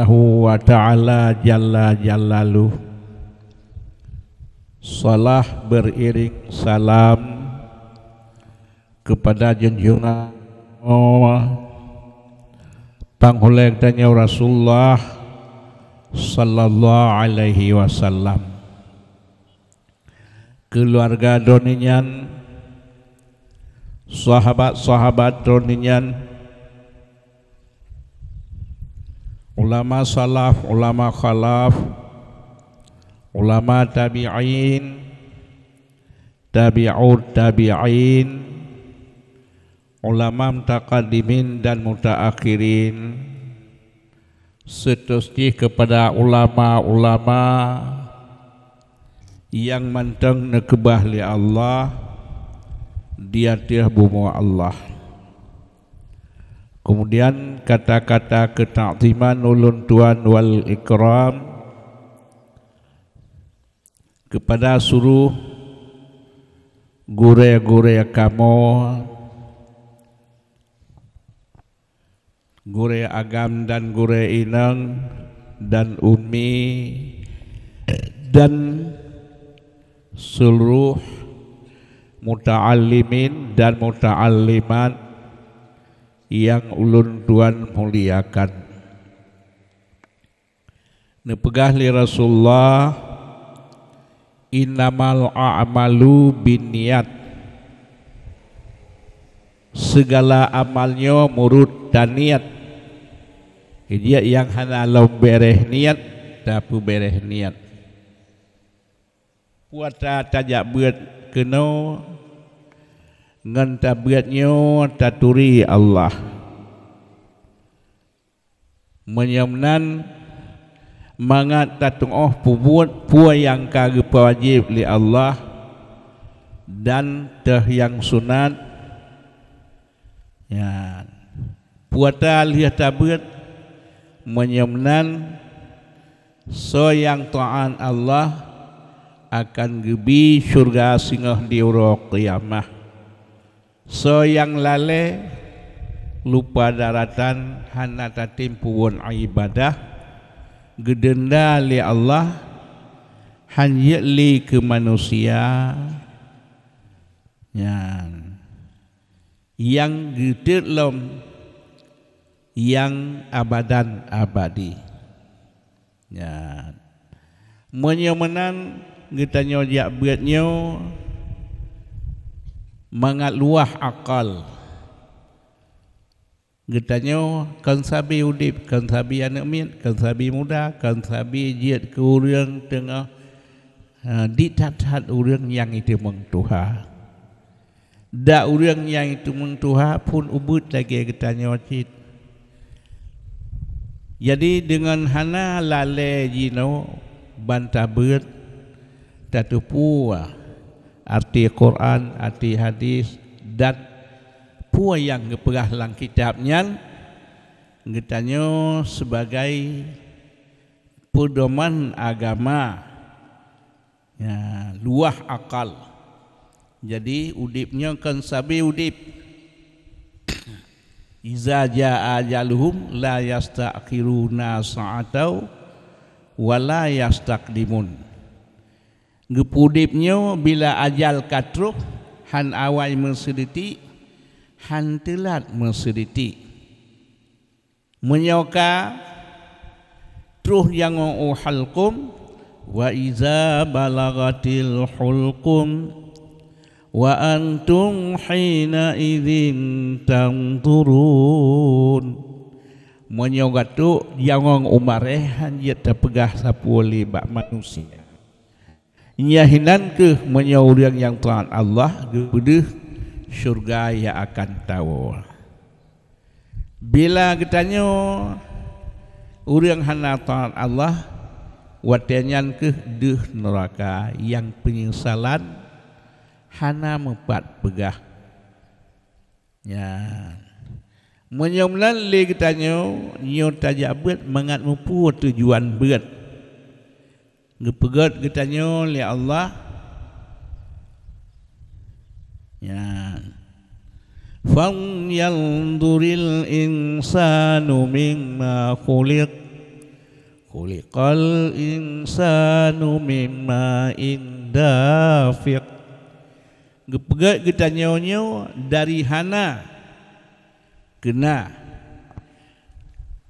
wa ta'ala jalla jalaluh. Salah beriring salam kepada junjungan panghulegdanya Rasulullah sallallahu alaihi wasallam, keluarga doninyan, sahabat-sahabat doninyan, ulama salaf, ulama khalaf, ulama tabi'in, tabi'ut tabi'in, ulama mutaqaddimin dan mutaakhirin, seterusnya kepada ulama-ulama yang manteng nekebah li Allah dia tiah bumu Allah. Kemudian kata-kata ketakziman ulun tuan wal ikram kepada suruh gure-gure kamu, gure agam dan gure inang dan umi dan seluruh muta'allimin dan muta'allimat yang ulun tuan muliakan. Nepegah li Rasulullah, innamal a'malu binniyat, segala amalnya murud dan niat. Dia yang hana lau bereh niat tapi bereh niat. Puasa tajak buat kena ngan tabiatnya taturi Allah. Menyamnan mangat tatung pubuat puas yang kagak wajib li Allah dan teh yang sunat. Ya, puasa lihat tabiat menyamnan so yang ta'an Allah akan gebi surga singgah di uruk qiyamah. So yang lale lupa daratan hana tatim puwon ibadah gedenda li Allah hanya li ke manusia yang gede lom yang abadan abadi. Ya, menyemenan kita nyojak buatnya mangat luah akal. Kita nyo kan sabi udip, kan sabi anak min, kan sabi muda, kan sabi jiat ke urang tengah ditat-tat urang yang itu mengtuha. Da urang yang itu mengtuha pun ubud lagi kita nyocit. Jadi dengan hana lale jino bantah beut tatu pua arti Quran, arti hadis dan pua yang ngepegah lang kitabnya ngetanyo sebagai pedoman agama ya, luah akal. Jadi udipnya kan sabi udip iza jaa ajaluhum la yastakhiruna sa'atau wa la yastaqdimun. Gepudipnya bila ajal katruh han awai mensediti han telat mensediti. Menyoka truh yang halqum wa iza balagatil hulqum wa antum hina idzin tanturun. Menyoka tu yang umareh han yata pegah sapuli bak manusia. Nyahinan ke menyauriang yang taat Allah gede syurga yang akan tahu. Bila ketanya urang hana taat Allah watenyan ke deh neraka yang penyesalan hana mepat pegah. Ya. Menyamlan le ketanya nyo tajabut mangat mempu tujuan berat. Ngepegat ketanya oleh Allah ya fam yanzuril insanu mimma khuliq Khuliqal insanu mimma dafiq. Gepegat kita nyonyo dari hana kena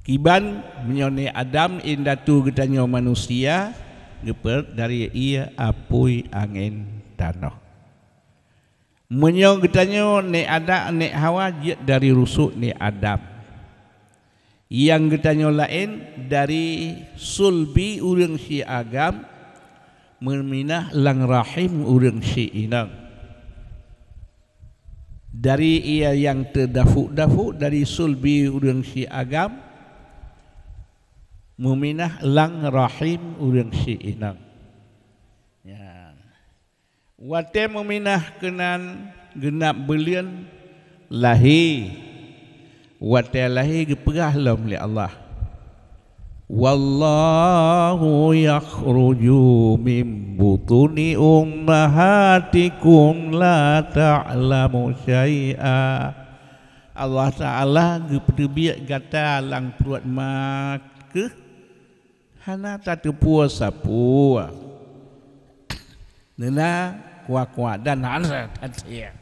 kiban menyone Adam indatu kita nyo manusia gepet dari ia apui angin tanah. Menyo kita nyo ne ada ne Hawa dari rusuk ne Adam. Yang kita nyo lain dari sulbi urang si agam meminah lang rahim urang si inang. Dari ia yang terdafu-dafu dari sulbi urang si agam meminah lang rahim urang si inang. Ya. Wate meminah kenan genap belian lahi. Wate lahi geperah lam li Allah. Wallahu yakhruju min butuni ummahatikum la ta'lamu syai'a. Allah Ta'ala geperbiak gata lang perut mak ke hana tatu puasa puas. Nena kuat-kuat dan hana tatia.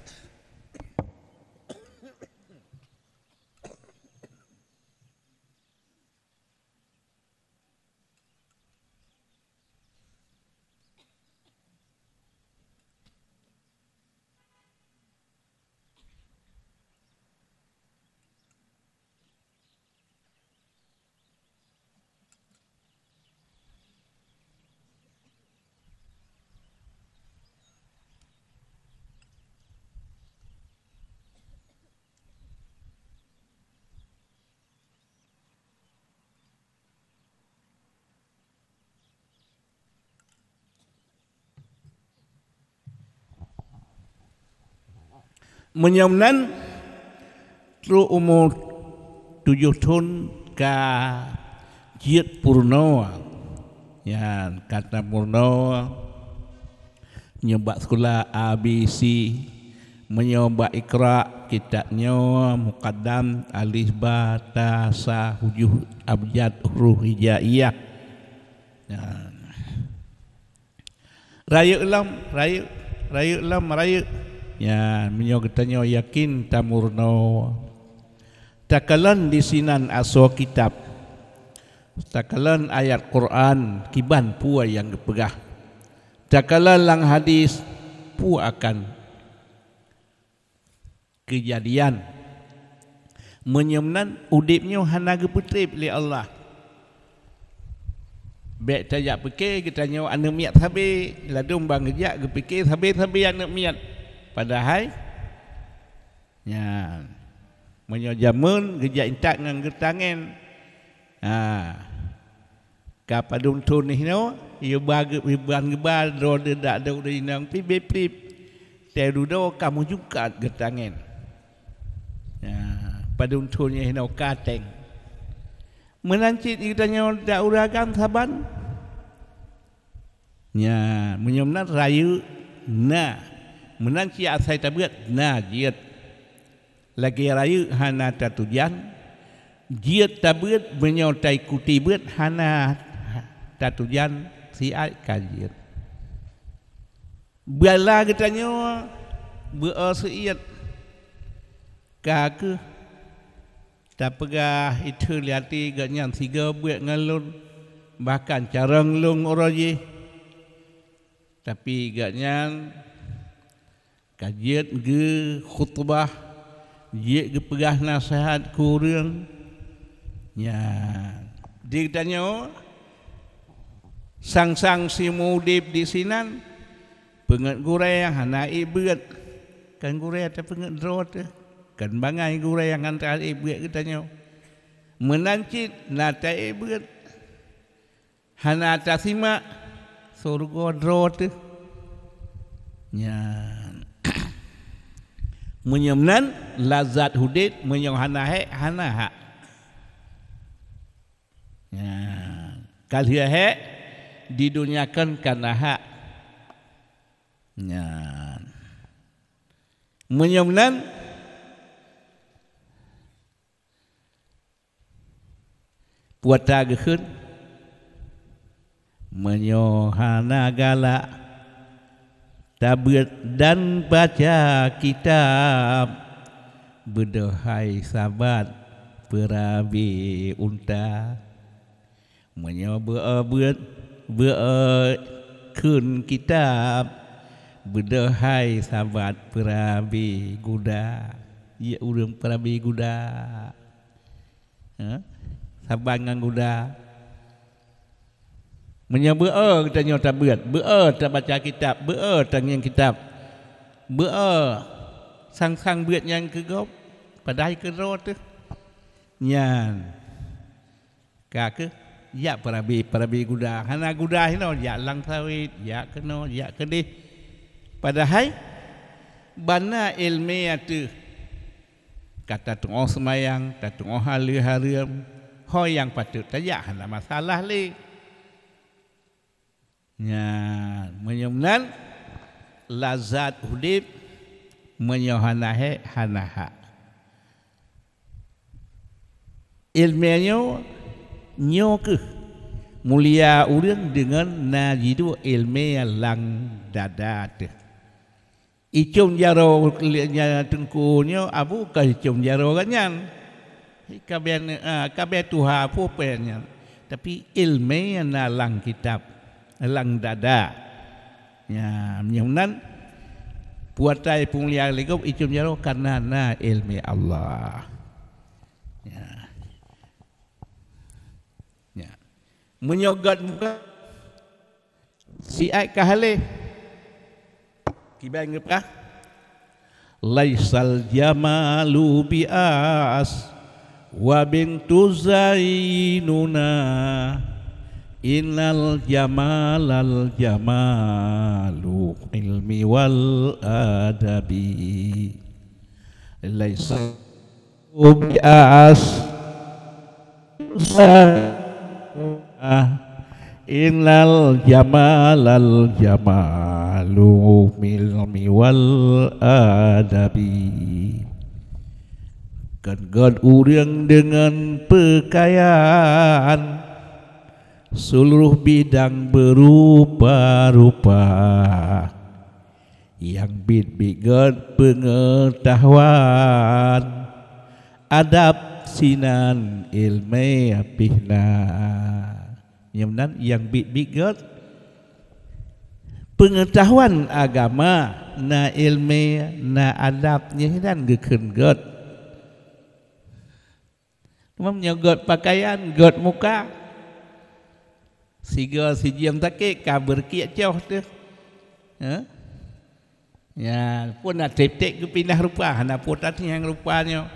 Menyamnan tru umur 7 tahun ka jiat purno ya kata purno nyoba sekolah ABC menyoba ikra kitabnya muqaddam alif ba ta sa hujuh abjad huruf hijaiyah ya. Raya ya, menyo katanya yakin tamurno. Takalan di sinan aso kitab. Takalan ayat Quran kiban pua yang gepegah. Takalan lang hadis pu akan kejadian. Menyemnan udipnya hana geputrip li Allah. Bek tajak fikir kita nyawa anu miat habis ladung bang gejak gepikir habis anu miat. Padahal ya menyojamun gejak intak ngan gertangen kapadung tun ni no ia bagi iban gebal ro dak do inang pip terudo kamu juga gertangen ya padung tunnya no kateng menancit kitanya dak uragam saban ya menyomna rayu na menanci asai tabiat na jiat lagi rayu hana tatujan jiat tabiat menyautai kuti biat hana tatujan si ai kajiat bala katanya beasiat ka tak pegah itu liati ganyan tiga buat ngalun bahkan carang lung oraji tapi ganyan kajiat ge khutbah je ge pegah nasihat kurang nya ditanya sang-sang si mudip di sinan penget gureh hana ibeut kan gureh ta penget drot kan bangai gureh yang antara ibeut kitanya menancit nata ibeut hana tasima surga drot nya menyemnan lazat hudit menyong hana hak ya kali didunyakan karena hak ya menyemnan puata geun menyohana galak tabut dan baca kitab berdohai sahabat perabi unta menyoba berkun kitab berdohai sahabat perabi kuda ya urang perabi kuda sahabat ngan kuda menyoba kita nyota berat tak baca kitab tak yang kitab sang berat yang kegop padai ke ro tu nyan ka ke ya perabi kuda hana kuda hino ya lang sawit ya keno ya kedih padahal bana ilmiah tu kata tengok semayang kata tengok hari-hari ho yang patut tajak hana masalah le nya menyumnan lazat hudib menyohanahe hanaha ilmiahnya nyoke mulia urang dengan najidu ilmiah lang dadat icum jaro nya tengkunya abu ka icum jaro kanyan kabeh tuha pupennya tapi ilmiah na lang kitab lang dada nya menyunan puatai punglia legop icum jaro karena na ilmi Allah menyogat muka si ai kahale kibang ngepkah laisal jamalu bias wa bintu zainuna innal jamalu ilmi wal adabi laisal bias innal jamalu milmi wal adabi kan God urang dengan pakaian seluruh bidang berupa-rupa yang bid God pengetahuan adab sinan ilmu pihna yang bid pengetahuan agama na ilmu na adabnya dan gekeun God menyogot pakaian God muka siga si jiam take kabar kia jauh tu ya pun nak tep-tep ke pindah rupa hana putat yang rupanya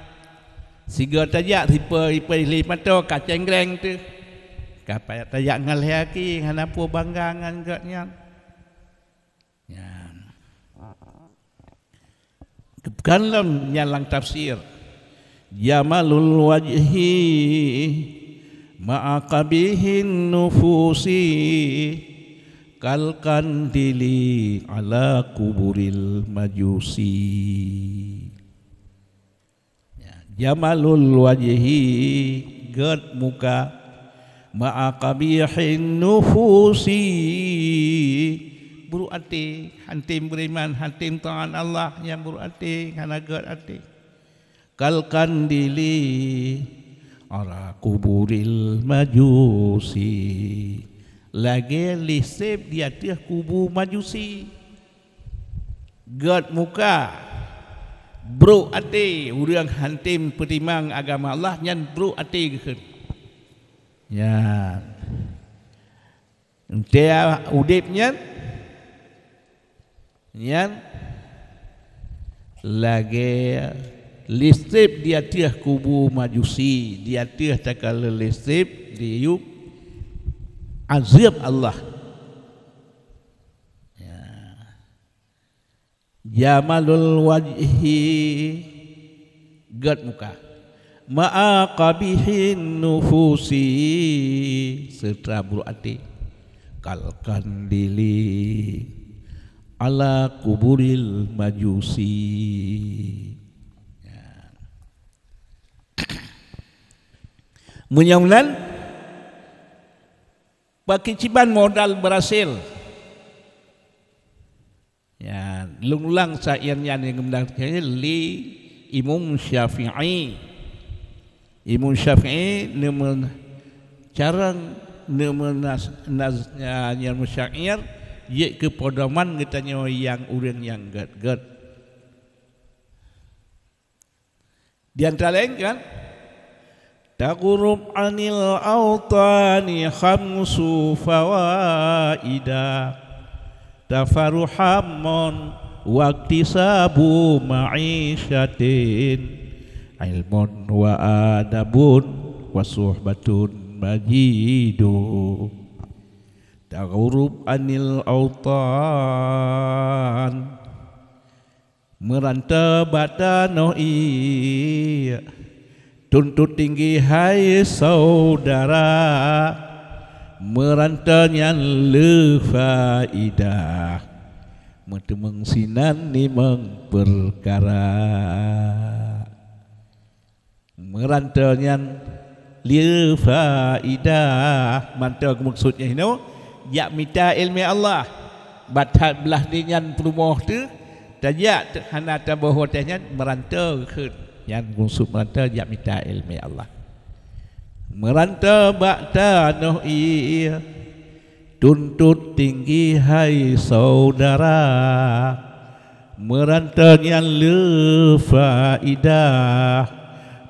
siga tajak tipe lima tu kacang greng tu kapai tajak ngalhaki hana pu banggangan gotnya ya kekanlam nyalang tafsir jamalul wajhi ma'aqabihin nufusi kal kandili ala kuburil majusi jamalul wajhi God muka ma'aqabihin nufusi buruk hati hantim beriman hantim ta'an Allah yang buruk hati karena God hati kal kandili ala kuburil majusi lagi lisip di atas kubur majusi God muka bro ate urang hantim petimang agama Allah nyan bro ate gekeun ya dia udipnya nyan lagi listip di atas kubur majusi di atas takal listip diup azab Allah ya. Jamalul wajhi God muka ma'aqabihin nufusi serta buruk hati kal kandili ala kuburil majusi munyaunan Pakiciban modal berhasil. Ya, lungulang saian yang mendangkan li Imam Syafi'i. Imam Syafi'i nemen carang nemen naznya musyair ye ke podoman ngetanya yang urang yang gad-gad. Di antara lain kan taqurub anil autani khamsu fawaida tafaruhamon waktisabu ma'isyatin ilmun wa adabun wa suhbatun majidu taqurub anil autan merantau batanoi tuntut tinggi hai saudara merantaunya lefaidah metemeng sinan nimeng perkara merantaunya lefaidah mantau maksudnya ini ya minta ilmu Allah batat belah dengan perumoh tu tajak hana tabahu tanya merantau ke yang maksud merantau ya minta ilmu Allah merantau bakta noi tuntut tinggi hai saudara merantau yang lefaidah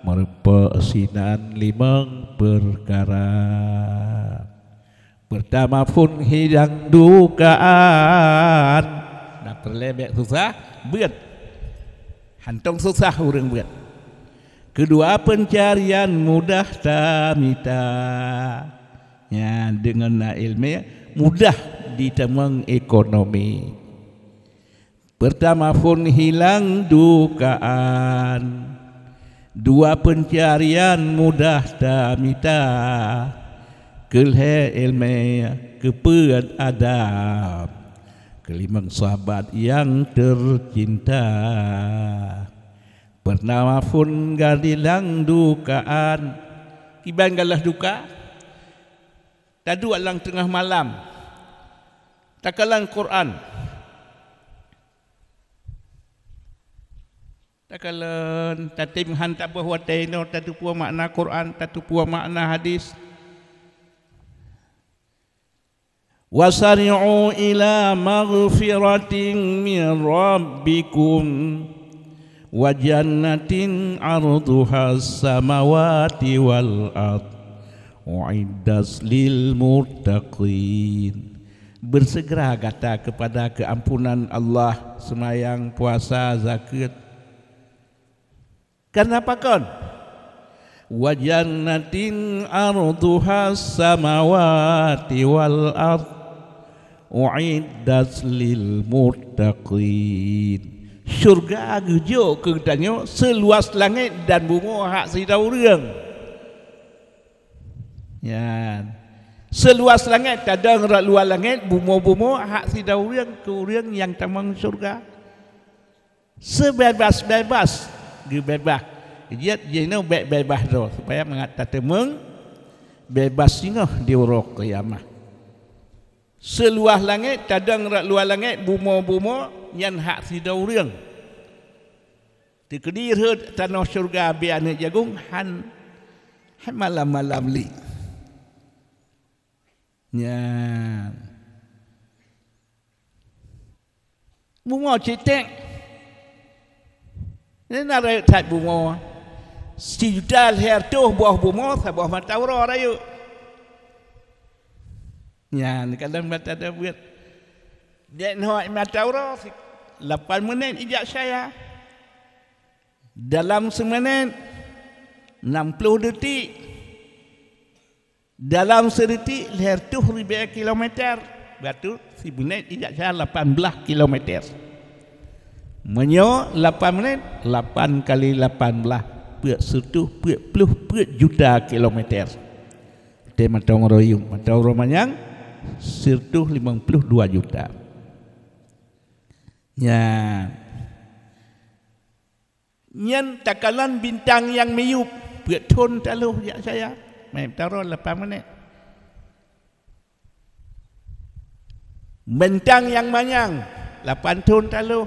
merupa sinan limang perkara pertama pun hidang dukaan nak terlebek susah berat hantong susah orang berat. Kedua pencarian mudah tamita ya dengan ilmu mudah ditemeng ekonomi. Pertama pun hilang dukaan. Dua pencarian mudah tamita kelhe ilmu kepead adab. Kelimang sahabat yang tercinta. Pertama pun gadilang dukaan kiban galah duka tadu alang tengah malam takalang Quran takalan tatim hantar bahwa taino tatu pua makna Quran tatu pua makna hadis wasari'u ila maghfiratin min rabbikum wa jannatin arduha samawati wal ard uiddat lil muttaqin. Bersegera kata kepada keampunan Allah, semayang, puasa, zakat. Kenapa kon? Wa jannatin arduha samawati wal ard uiddat lil muttaqin. Syurga gejo ketanyo seluas langit dan bumi hak sidau reung. Ya. Seluas langit kadang rak luar langit bumi hak sidau reung ke reung yang tamang syurga. Sebebas-bebas gebebas. Dia jeno bebas do supaya mengata temeng bebas singoh di uruk kiamat. Seluas langit kadang rak luar langit bumi yang hak sidau reung. Dikedir tanah syurga biane jagung han malam-malam li. Ya. Bunga cetek. Ini nara tak bunga. Si juta her tu buah bunga sebuah matawra rayu. Ya, kadang mata ada buat. Dia nak matawra 8 minit ijak saya. Dalam seminit 60 detik. Dalam sedetik leher tu 1000 kilometer. Berarti si minit ijak saya 18 kilometer. Menyo 8 menit 8 kali 18 puak setu puak juta kilometer. Te matang royung matang romanyang setu 52 juta. Ya. Nyan takalan bintang yang meyup puak ton taluh ya saya. Mai taruh 8 menit. Bentang yang manyang 8 tahun lalu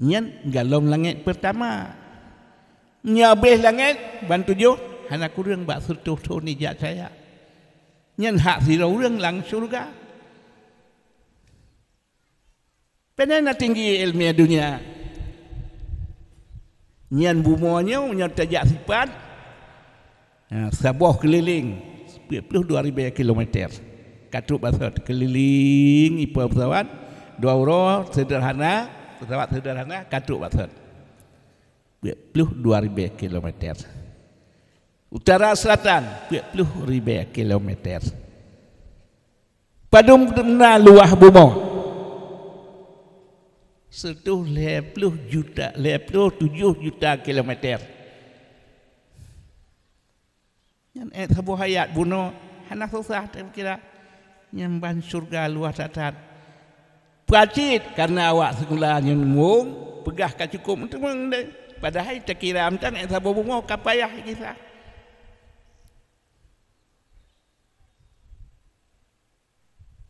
nyen galom langit pertama nyabeh langit ban 7 hana kurang bak 10 tahun ni jak saya nyen hak sira urang lang surga penana tinggi ilmiah dunia nyen bumonya nyen tajak sifat sabuh keliling 22,000 kilometer katuk basat keliling ipa pesawat 2 euro sederhana pesawat sederhana katuk basat 22,000 kilometer utara selatan 20,000 kilometer padum na luah bumo 7 juta kilometer yang sebuah hayat bunuh anak susah kira nyamban surga luar satat pacit karena awak sekolah yang mung pegah ka cukup untuk meng padahal tak kira amtan sebuah bunga kapayah kisah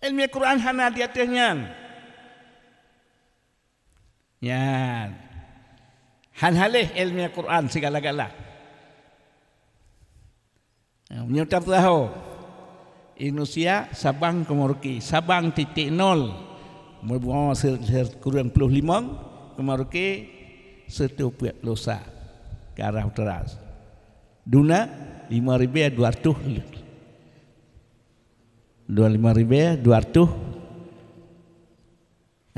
ilmu Quran hana di atasnya yan han halih ilmu Quran segala-gala menyutab tahu Indonesia Sabang ke Merauke Sabang titik 0 berbuang kurang 25 ke Merauke 1.1 ke arah utara Duna 5.200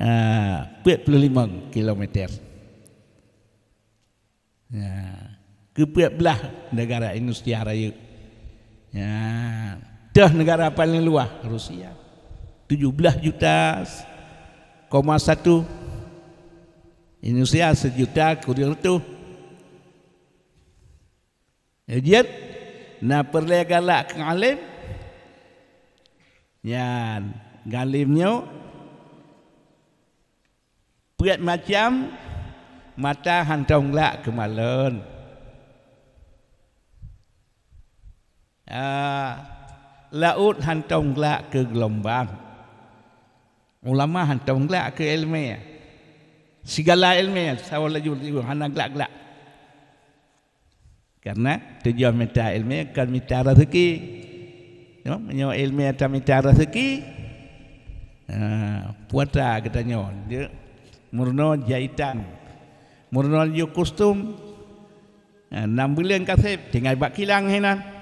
25 kilometer ke belah negara Indonesia Raya dah negara paling luas Rusia 17 juta, 1 Indonesia 1 juta kurang tu jadi na perle galak ke alim yan galimnya buat macam mata hantong lak ke malon laut hantong gelak ke gelombang ulama hantong gelak ke ilmiah segala ilmiah sawal laju hana gelak-gelak karena tujuan minta ilmiah kan minta rezeki menyo ilmiah tak minta rezeki puasa katanya dia murno jahitan murno yo kostum 6 bulan kasih tinggal bak kilang hinan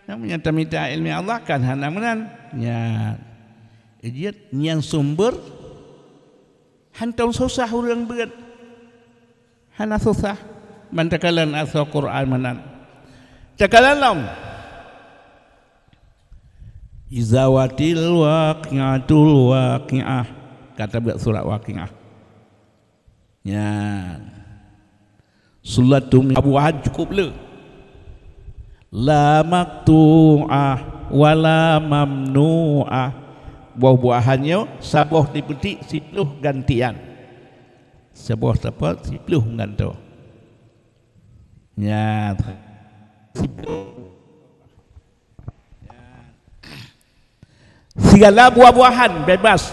namanya minta ilmu Allah kan hana menan nya ejit yang sumber hantong susah urang beut hana susah mantakalan asal Quran menan takalan izawatil waqi'atul waqi'ah kata buat surat waqi'ah nya sulatum Abu Wahab cukup le la maktu'ah wala mamnu'ah buah-buahannya sabuh dipetik 10 gantian sabuh dapat 10 ganto ya segala buah-buahan bebas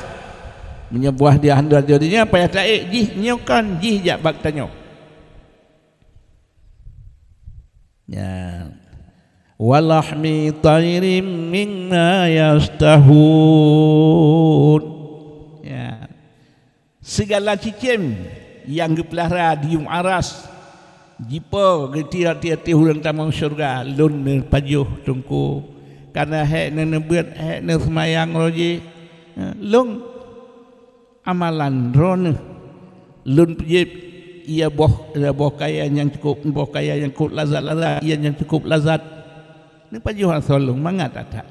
menyebuah dia handal jadinya payah taik jih nyokan jih jak bak tanyo ya walahmi tairim minna yastahun ya segala cicim yang dipelihara di aras jipa getia-tia hulang tamang syurga lun pajuh tungku karena hek nebeut hek semayang roji lung amalan ron lun pejip ia boh kaya yang cukup lazat ia yang cukup lazat ni pajuh solong mangat ada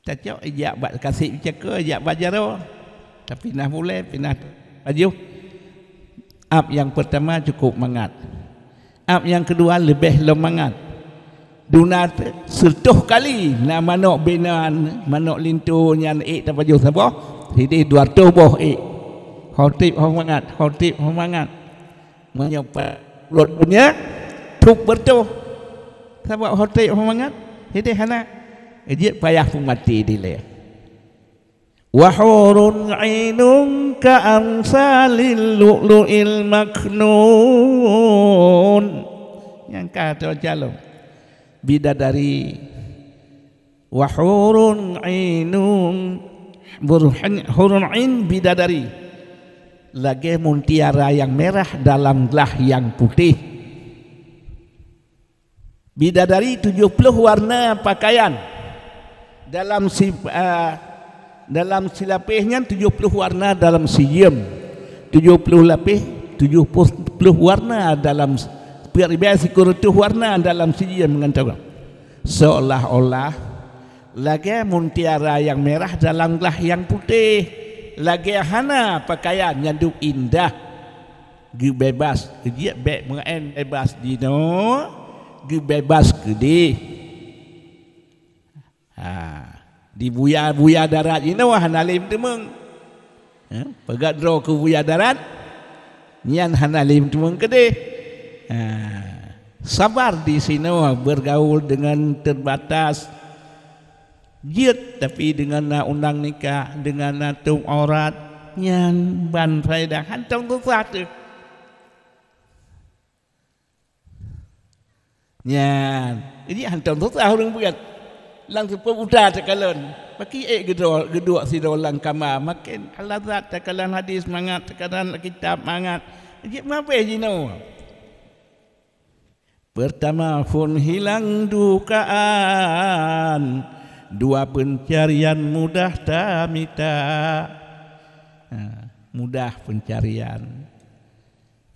cacau ijak bak kasih caka ijak bajaro tapi nah boleh pindah pajuh ab yang pertama cukup mangat ab yang kedua lebih lemangat dunat 10 kali na manok binan manok lintunya tak pajuh sabah jadi 200 boh khotib mangat menyopat lot punya tuk bertuh sebab hotel semangat jadi hana ejit payah pun mati dia wa hurun 'ainun ka'amsalil lu'lu'il maknun. Yang kata jalo bidadari wa hurun 'ainun hurun 'ain bidadari lagi mutiara yang merah dalam gelas yang putih. Bidadari 70 warna pakaian dalam dalam silapihnya 70 warna dalam siyam, 70 lapih 70 warna dalam peribadi 100 warna dalam siyam mengatakan seolah-olah lagi mutiara yang merah dalam gelas yang putih, lagi hana pakaian yang indah, bebas dia mengaen bebas dino, bebas gede. Di buya darat ini wah hanalim temeng pegat draw ke buya darat nian hanalim temeng gede. Sabar di sini wah bergaul dengan terbatas jiat tapi dengan undang nikah dengan tung aurat nian ban faedah hantong tu satu nian ini hantong tu orang buat langsung pemuda tekalan pakai gedua si dolang kama makin alazat tekalan hadis mangat tekalan kitab mangat je apa jino pertama pun hilang dukaan dua pencarian mudah tamita mudah pencarian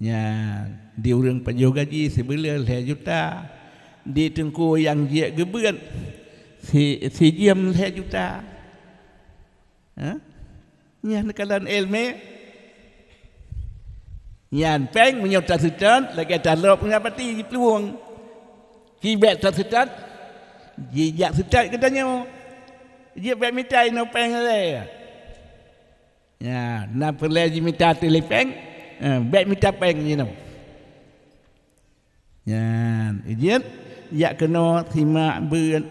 nya di urang pajogaji sebelah 2 juta di tengku yang dia gebeut si diam 2 juta. Nyan kalan elme nyan peng menyota setan lagi talop ngapati peluang kibet setan jijak setan katanya dia bet mitai no peng le ya na perle ji mita telepeng bet mita peng you know nyan ijian ya kena simak beut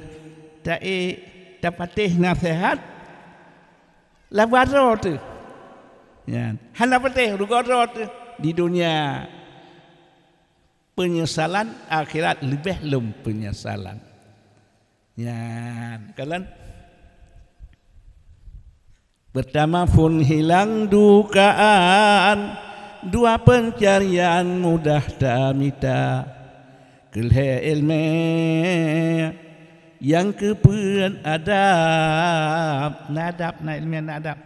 dapatih nasihat labaro tu ya hana patih rugoro tu di dunia penyesalan akhirat lebih lum penyesalan ya kalian pertama pun hilang dukaan dua pencarian mudah tamita kelhe ilmu yang kepen adab nadab na ilmiah nadab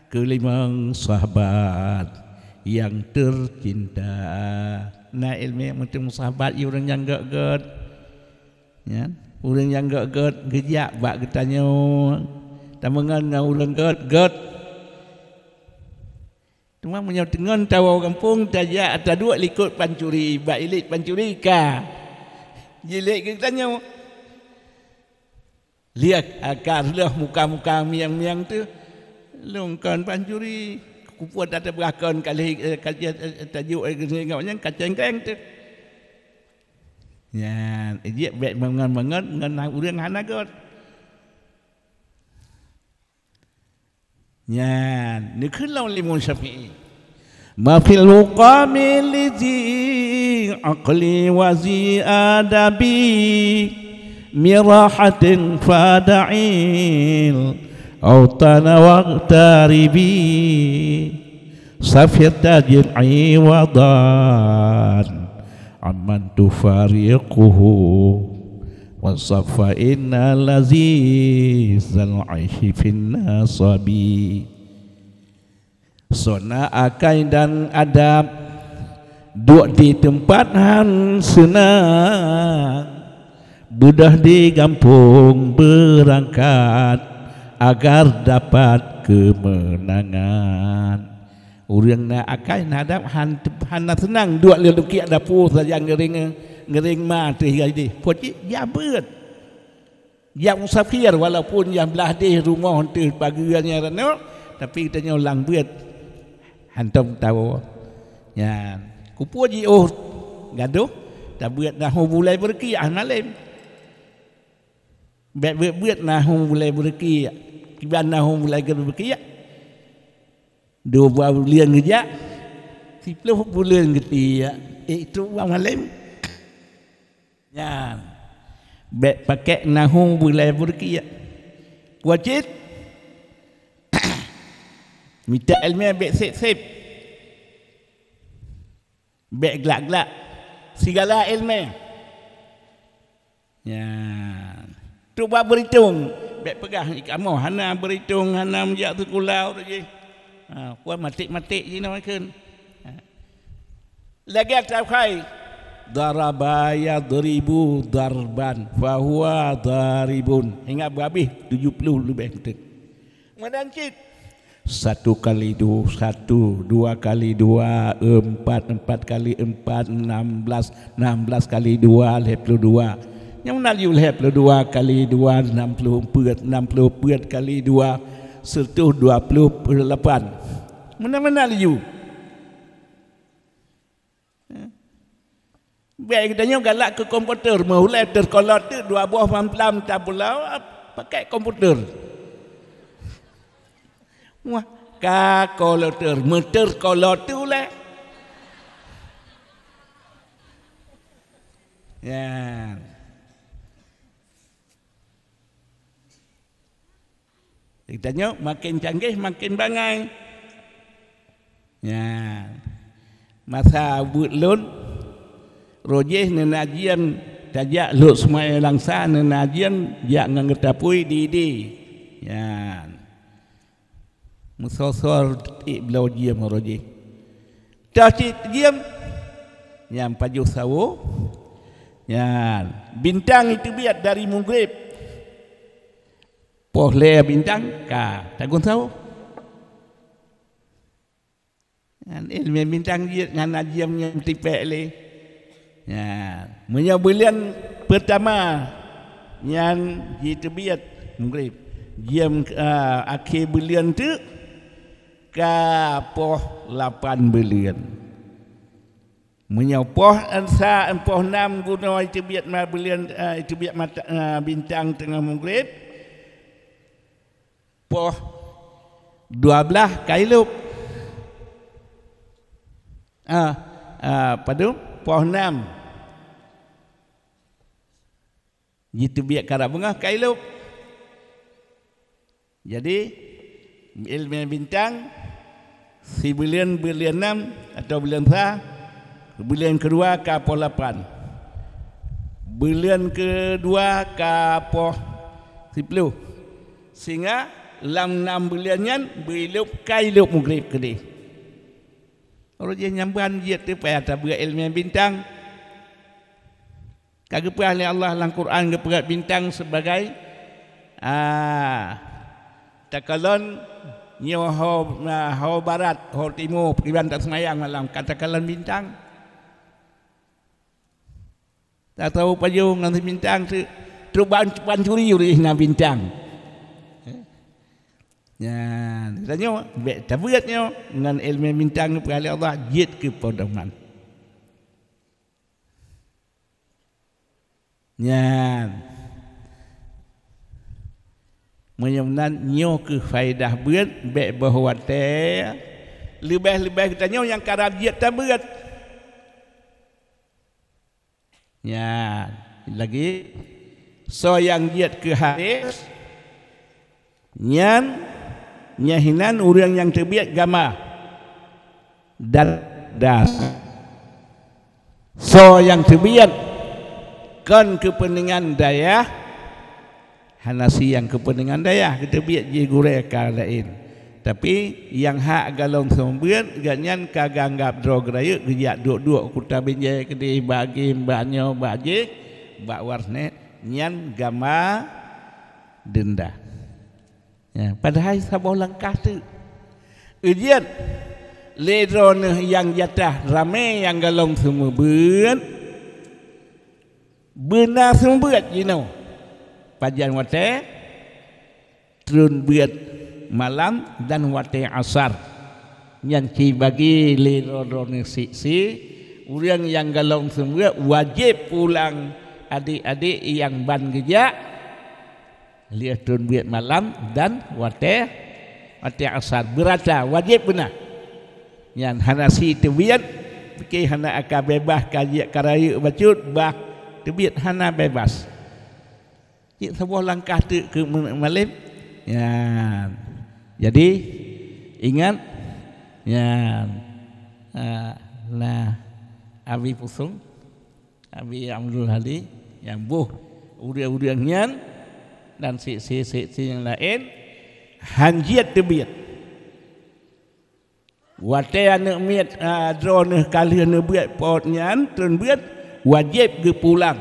kelima sahabat yang tercinta na ilmiah macam sahabat orang yang gak ya orang yang gak gejak bak katanya tamangan orang gak cuma menyau dengan tahu kampung tajak ada dua likut pancuri bak ilik pancuri ka jilik katanya lihat akar lah muka-muka miang-miang tu longkan pancuri kupuat ada belakang kali kajian tajuk ngawanya kacang-kacang tu ya dia bet mangan-mangan dengan urang hanagot ya ni khulau limun syafi'i ma fil muqamil zi aqli wa zi adabi mirahatin fada'il autana waqtaribi safir tajil iwadan amman tufariquhu wasafa inna lazizal aishi fin nasabi sona akai dan adab duduk di tempat han senang mudah di kampung berangkat agar dapat kemenangan. Urang na akai nadap han senang dua leluki dapur saja ngering mati jadi. Poci ya beut. Yang musafir walaupun yang belah di rumah hantu pagiannya rano tapi kita ulang beut. Hantam tahu. Ya, kupuji oh gaduh tak beut dah mulai berki malam. Bet beut nah mulai berki kibanahu mulai berkiyak 2 bulan kerja 10 bulan kerja itu bang malam ya baik pakai nahu mulai berkiyak wajib minta ilmu baik sip baik gelak-gelak segala ilmu ya cuba berhitung baik pegah kamu hana berhitung hana menjak tu kulau tu je kuat matik-matik je nak makan lagi tak khai daraba yadribu darban fahuwa daribun hingga berhabis 70 lebih kita kemudian cik 1 kali 2 1 2 kali 2 4 4 kali 4 16 16 kali 2 22 yang mana you have 2 kali 2 64 64 kali 2 128 mana you baik katanya galak ke komputer mulai terkolot tu 2 buah mamplam tabulau pakai komputer wah kalkulator meter kolot tu lah ya Ditanya makin canggih makin bangai. Ya. Masa butlun rojeh nenajian tajak lut semai langsa nenajian jak ngangetapui di. Ya. Musosor iblau diam rojeh. Dah diam yang paju sawo. Ya, bintang itu biar dari maghrib. Pohle bintang ka tagun tahu kan ilmu bintang dia dengan ajiamnya tipek le ya punya bulan pertama yang itu biat maghrib jam akhir bulan tu ka poh 8 bulan menyopoh ansa empoh 6 guna itu biat bulan itu biat bintang tengah maghrib poh 12 kailuk padu poh 6 gitu biak karab bunga kailuk jadi ilmu bintang si bulan 6 atau bulan sah bulan kedua ke poh 8 bulan kedua ke poh 10 sehingga lam 6 bulannya belup kailuk maghrib kedi. Orang dia nyamban dia tu payah tak berat ilmu bintang. Kagak ahli Allah dalam Quran geperat bintang sebagai takalon nyo ho barat ho timur periban tak semayang malam katakan bintang. Tak tahu payung nanti bintang tu terus curi na bintang. Ya, tanya tak beratnya dengan ilmu bintang kepada Allah jid ke podoman. Ya. Menyamnan nyo ke faedah berat baik bahawa lebih kita nyo yang karab jid tak berat. Ya, lagi so yang jid ke hadis nyan nyahinan orang yang terbiak gama dan das so yang terbiak kan kepentingan daya hanasi yang kepentingan daya kita biak je gureka lain tapi yang hak galong sembian ganyan kaganggap drog raya gejak duk-duk kuta benjai kedai bagi banyo baje bak warnet nyan gama denda. Ya, padahal sabah langkah tu ujian ledron yang jatah ramai yang galong semua benar semua berat you know pajan wate turun berat malam dan wate asar yang ki bagi ledron si orang yang galong semua wajib pulang adik-adik yang ban gejak Lihat tun biat malam dan wate asar berada wajib benar. Yang hanasi tebiat fikir hana akan bebas kajian karaya bacut bah tebiat hana bebas. Cik sebuah langkah tu ke malam. Ya. Jadi ingat ya nah Abi Pusung Abi Abdul Hadi yang buh uriang-uriangnya dan si yang lain hanjiat tebiat wate anak miat drone kali anak biat potnya tun biat wajib ke pulang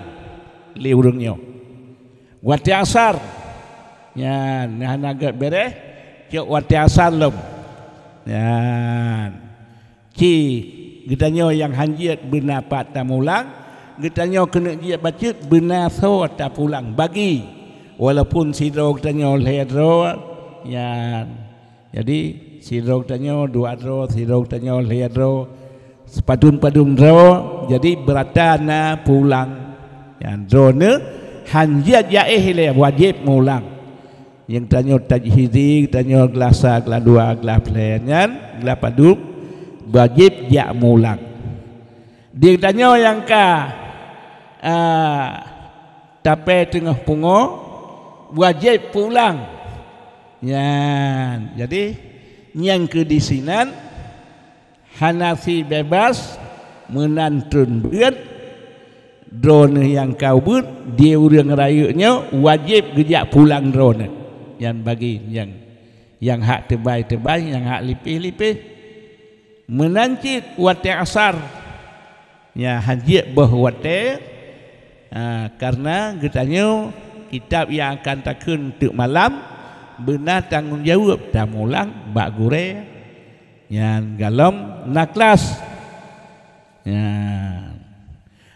li urangnya wate asar ya nah agak beres cok wate asar lom ya ci getanya yang hanjiat benar pak tamulang getanya kena dia baca benar so tak pulang bagi walaupun sidro getanya lehro ya jadi sidro getanya dua ro sidro getanya lehro sepadun-padun ro jadi berata na pulang ya drone hanjiat yaih le wajib mulang yang tanya tajhidi tanya gelasa gelas dua gelas pelayan gelas padung wajib jak mulang. Dia tanya yang tapi tengah pungo wajib pulang. Ya, jadi yang kedisinan Hanafi bebas menantun beut drone yang kau beut dia urang rayanya wajib gejak pulang drone. Yang bagi yang hak tebal-tebal yang hak lipih-lipih menancit wate asar ya haji bahwate karena getanya kitab yang akan takun untuk malam benar tanggungjawab tamulang bak gure yang galom naklas ya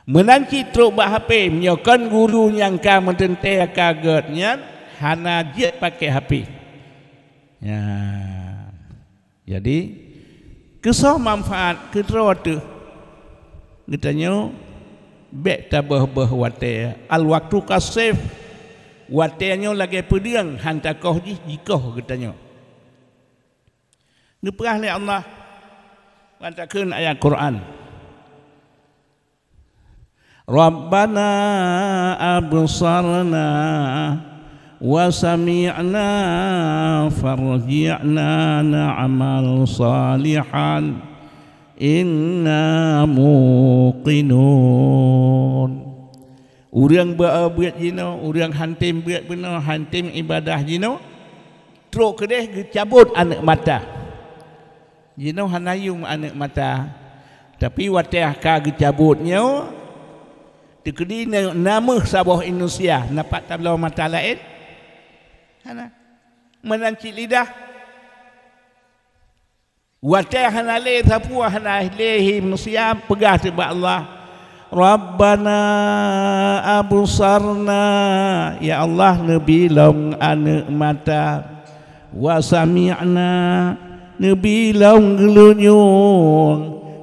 menancit truk bak HP menyokan guru yang ka mentente kagetnya hana jit pakai HP ya jadi kesah manfaat kedua tu getanya bek tabah-bah wate al waktu kasif watenya lagi pediang hantakoh jikoh getanya ngeperah li Allah wantakeun ayat Quran Rabbana absarna wa sami'na farji'na na'mal salihan inna muqinun urang beut jino urang hantim beut benar hantim ibadah jino truk kedeh cabut anak mata jino hanayung anak mata tapi wateh ka cabutnya tekedi nama sabah Indonesia napak tablau mata lain hana menanci lidah wateh hana le sapu hana lehi manusia pegah sebab Allah Rabbana absarna ya Allah nabi long anak mata wa sami'na nabi long gelunyung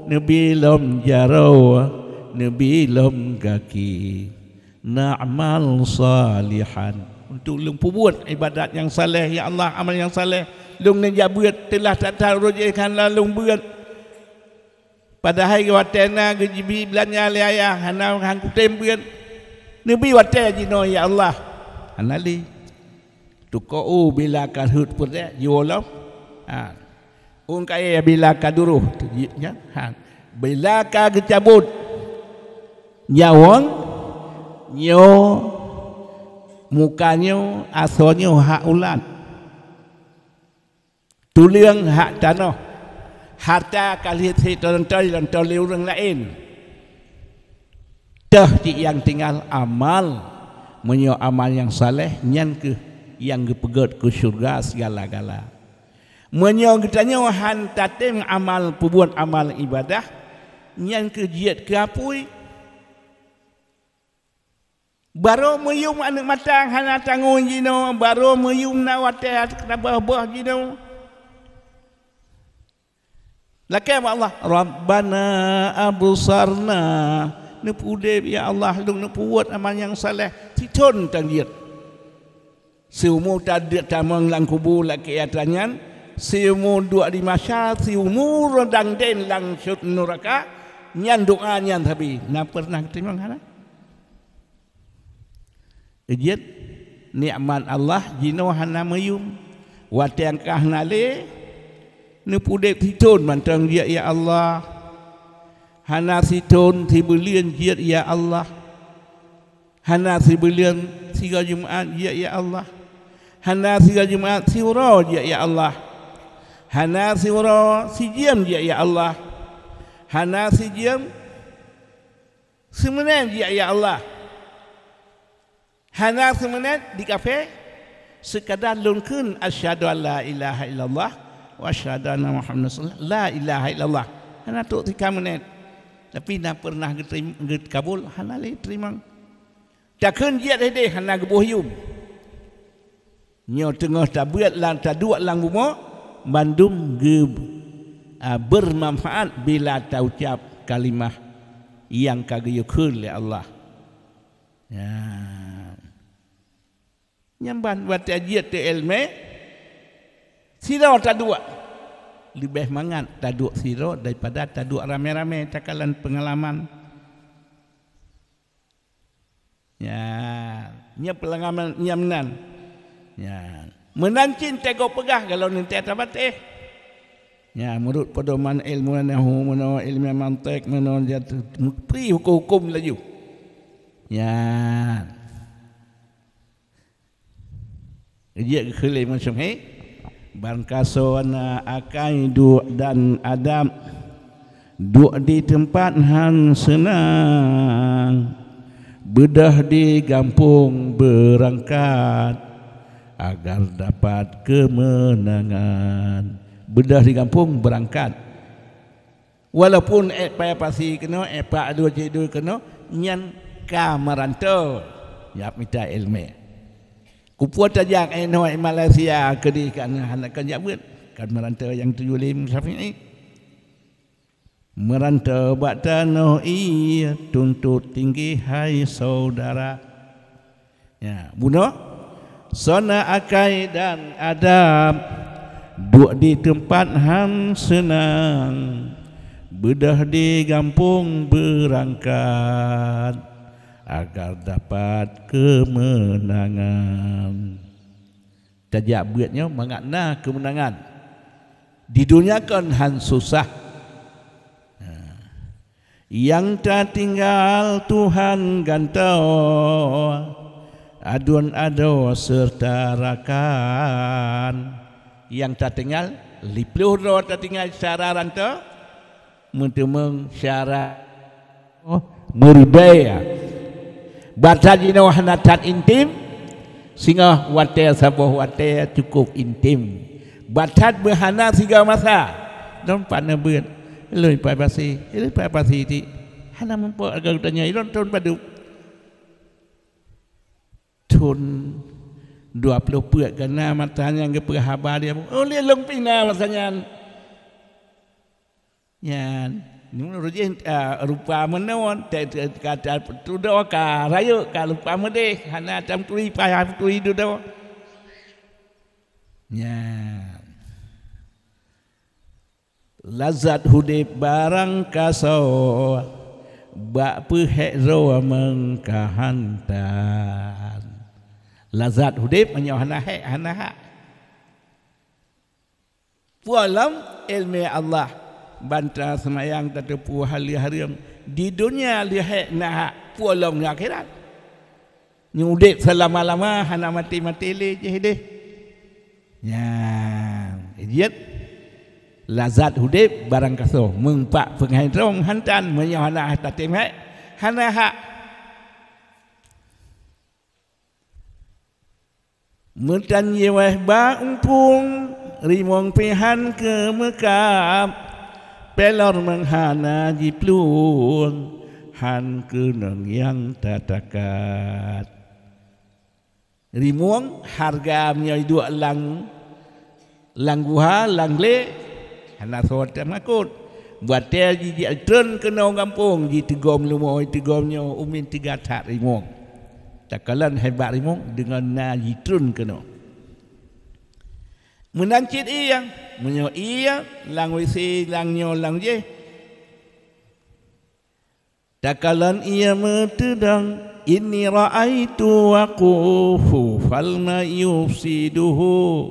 nabi long jarau nabi long kaki na'mal salihan untuk lung buat ibadat yang saleh ya Allah amal yang saleh lung najabut telah tak tarujekan lung buat pada hari watena gejibi belanja le ayah hana hang tembuat nabi wate jino ya Allah anali tuqau bila kahut purde jiwolo un kaya bila kaduruh ya bila ka gecabut nyawang nyo mukanya asalnya hak ulat tuliang hak tanah harta kali tol orang lain dah yang tinggal amal menyo amal yang saleh nyan ke yang gepegat ke syurga segala-gala menyo getanya hantatem amal perbuat amal ibadah nyan ke jiat ke apui baru meyum anak matang hana tanggung jino baru meyum nawate kenapa jino lakai Allah Rabbana absarna nepu deb ya Allah dong nepu buat amal yang saleh titun tangiat Siumu tadi tamang lang kubu laki atanyan, siumu dua di masa, siumu rodang den lang syut neraka, nyan doa nyan tapi, na pernah terima kana? Ejit nikmat Allah jino hana mayum, watiang kah nale, nu pudek hitun mantang dia ya Allah, hana hitun tibulian dia ya Allah, hana tibulian tiga Jumaat dia ya Allah. Hana tiga Jumaat siuro dia ya Allah. Hana siuro sijam dia ya Allah. Hana sijam semenan dia ya Allah. Hana semenan di kafe sekadar lungkun asyhadu an la ilaha illallah wa asyhadu anna Muhammadar rasulullah. La ilaha illallah. Hana tu 3 menit. Tapi nak pernah kabul hana le terima. Tak kun dia deh hana gebuh yum. Nyo tengah tak buat lang tak dua lang bumo bandum bermanfaat bila tak ucap kalimah yang kagayukun oleh Allah. Ya. Nyamban buat ajiat te ilmu siro tak dua lebih mangat tak dua siro daripada tak dua rame-rame cakalan pengalaman. Ya, nya pengalaman nyamnan. Ya, menancin tego pegah kalau nanti atabat ya, menurut pedoman ilmu nahu, menurut ilmu mantik, menurut jatuh pri hukum laju. Ya, dia kelih macam ni. Bangkasona akai duk dan Adam duk di tempat han senang, bedah di kampung berangkat agar dapat kemenangan. Bedah di kampung berangkat. Walaupun payah pasi kena, pak dua jadul kena, nyan ka merantau. Ya minta ilmu. Kupuat tajak noi Malaysia kedi kan anak kan jabut kan merantau yang 75 Syafi'i. Merantau bak tanah iya tuntut tinggi hai saudara. Ya, bunuh Sona akai dan Adam duk di tempat han senang, bedah di kampung berangkat agar dapat kemenangan. Tajak buatnya makna kemenangan. Di dunia kan han susah. Yang tak tinggal Tuhan gantau, aduan ado serta rakan. Yang tak tinggal lipluh ro tak tinggal secara rantau mentemeng secara meribaya baca jino hanatat intim singa wate sabuh wate cukup intim bacat berhana siga masa don pana beun leuy pai pasi ti hana mempo agak tanya iron ton padu tun 20 puak kena matanya ke perhabar dia oleh long pina masanya yan ni rupa menawan kata tu doa ka rayu ka lupa mede hana tam tui payah tui do yan lazat hudip barang kasau bak pehek ro mengkahantan lazat hudip menyohana hak pualam ilmu Allah banta semayang tatapu hari-hari di dunia lihat nak pualam di akhirat nyudip selama-lama hana mati-mati le je deh ya idiot lazat hudip barang kaso mengpak penghidrong hantan menyohana tatim hana hak Mentan yewah bangpung rimong pihan ke Mekah pelor menghana jipluang han ke nang yang tatakat rimong harga menyai dua lang guha lang le hana sota makut buat tel ji tren ke nang kampung ji tegom lumoy tegomnya umin 3 tak rimong takalan hebat rimong dengan na yitrun kena menancit iya menyo iya lang wisi lang nyo lang je takalan iya metedang inni ra'aitu waqufu falma yufsiduhu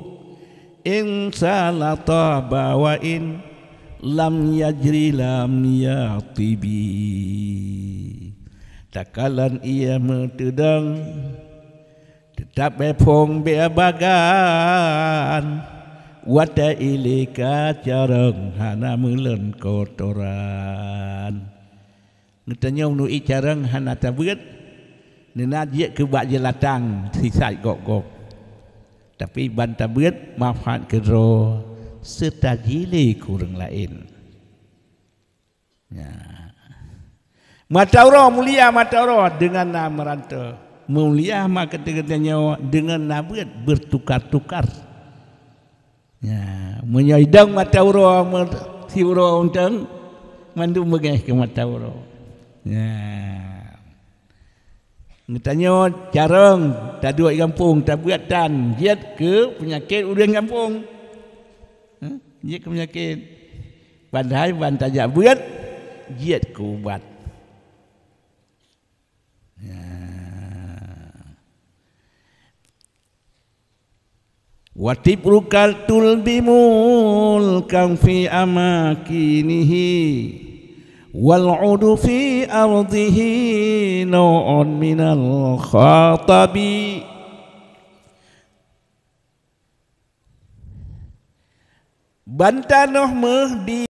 in salata wa in lam yajri lam yatibi takalan ia metedang tetap bepong beabagan wata ilika careng hana meuleun kotoran ngetanya nu i careng hana tabeut neuna je ke bak jelatang sisai gok-gok tapi banta beut manfaat kedro setajili kurang lain. Ya. Matauro mulia matauro dengan nama merantau. Mulia maka katanya dengan nabeut bertukar-tukar. Ya, menyaidang matauro siuro untang mandu megeh ke matauro. Ya. Ngetanya careng tadua kampung tabuat dan jiat ke penyakit urang kampung. Jiat ke penyakit padahal bantajak buat jiat ke ubat watibrukal tulbimul kang fi amakinihi wal udu fi ardihi nau'un minal khatabi Bantanoh meh di